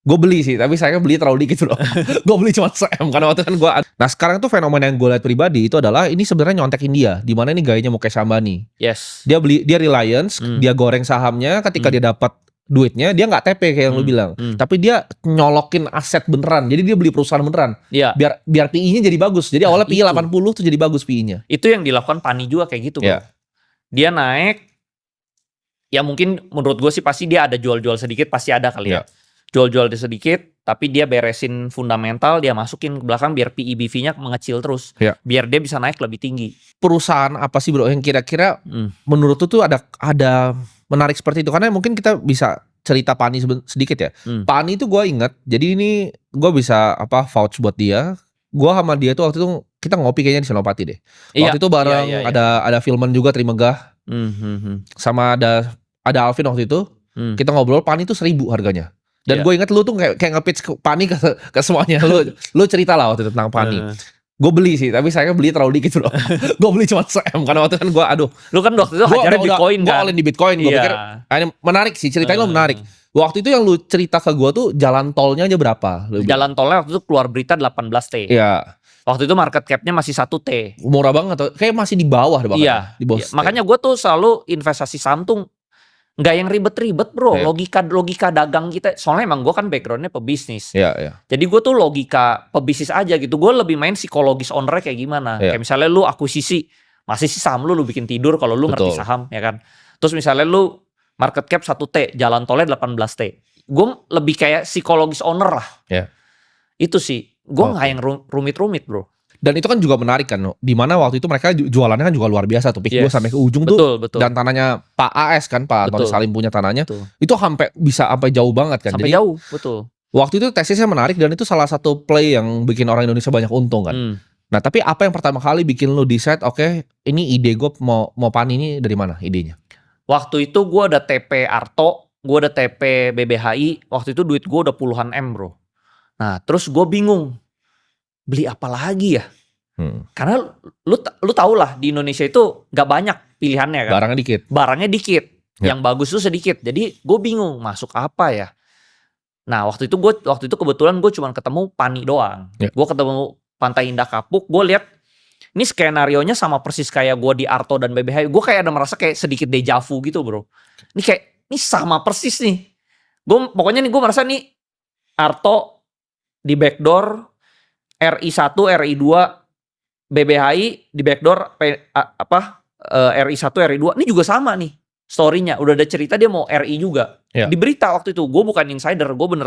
Gue beli sih, tapi sayangnya beli terlalu dikit loh. Gue beli cuma se-M karena waktu kan gue. Nah sekarang tuh fenomena yang gue lihat pribadi itu adalah ini sebenarnya nyontek India, di mana ini gayanya Mukesh Ambani. Yes. Dia Reliance, dia goreng sahamnya, ketika dia dapat duitnya dia nggak TP kayak yang lu bilang, tapi dia nyolokin aset beneran. Jadi dia beli perusahaan beneran. Iya. Biar PI-nya jadi bagus. Jadi awalnya PI 80 tuh jadi bagus PI-nya. Itu yang dilakukan Pani juga kayak gitu, bro. Dia naik, ya mungkin menurut gue sih pasti dia ada jual-jual sedikit, pasti ada kali ya. Jual-jual sedikit, tapi dia beresin fundamental, dia masukin ke belakang biar PI BV-nya mengecil terus. Biar dia bisa naik lebih tinggi. Perusahaan apa sih bro yang kira-kira menurut tuh ada menarik seperti itu? Karena mungkin kita bisa cerita Pani sedikit ya. Pani itu gue inget, jadi ini gue bisa vouch buat dia. Gue sama dia tuh waktu itu kita ngopi kayaknya di Senopati deh. Waktu itu bareng ada Filman juga Trimegah. Sama ada Alvin waktu itu. Kita ngobrol, Pani itu 1.000 harganya. Dan gue inget lu tuh kayak nge-pitch Pani ke semuanya. Lu cerita lah waktu itu tentang Pani. Gue beli sih, tapi sayangnya beli terlalu dikit loh. Gue beli cuma se-M karena waktu itu kan gue Lu kan waktu itu hajarnya Bitcoin kan. Gue all in di Bitcoin. Gue pikir ini menarik sih, ceritanya lo menarik. Waktu itu yang lu cerita ke gue tuh jalan tolnya aja berapa? Jalan tolnya waktu itu keluar berita 18T. Iya. Waktu itu market cap-nya masih 1T. Murah banget, kayak masih di bawah bahkan. Iya. Di bawah. Makanya gue tuh selalu investasi saham tuh nggak yang ribet-ribet bro. Logika dagang kita. Soalnya emang gue kan backgroundnya pebisnis. Jadi gue tuh logika pebisnis aja gitu. Gue lebih main psikologis ownernya kayak gimana. Kayak misalnya lu akuisisi, masih sih saham lu bikin tidur kalau lu ngerti saham ya kan. Terus misalnya lu market cap 1T, jalan tolnya 18T. Gue lebih kayak psikologis owner lah. Itu sih. Gue nggak yang rumit-rumit bro. Dan itu kan juga menarik kan, dimana waktu itu mereka jualannya kan juga luar biasa tuh. Pick gue sampai ke ujung tuh. Dan tanahnya Pak AS kan, Pak Tony Salim punya tanahnya. Itu bisa sampai jauh banget kan. Sampai jadi, jauh, betul. Waktu itu tesisnya menarik dan itu salah satu play yang bikin orang Indonesia banyak untung kan. Nah tapi apa yang pertama kali bikin lo decide, oke, ini ide gue mau Pani ini dari mana idenya? Waktu itu gue ada TP Arto, gue ada TP BBHI. Waktu itu duit gue udah puluhan M bro. Nah terus gue bingung. Beli apa lagi ya? Karena lu tau lah di Indonesia itu gak banyak pilihannya kan. Barangnya dikit. Yang bagus tuh sedikit. Jadi gue bingung masuk apa ya. Nah waktu itu kebetulan gue cuma ketemu Pani doang. Gue ketemu Pantai Indah Kapuk. Gue lihat ini skenario-nya sama persis kayak gue di Arto dan BBH. Gue kayak ada merasa kayak sedikit deja vu gitu bro. Ini sama persis nih. Pokoknya nih gue merasa nih Arto di backdoor, RI1, RI2, BBHI di backdoor RI1, RI2. Ini juga sama nih story-nya. Udah ada cerita dia mau RI juga. Di berita waktu itu gue bukan insider, gue bener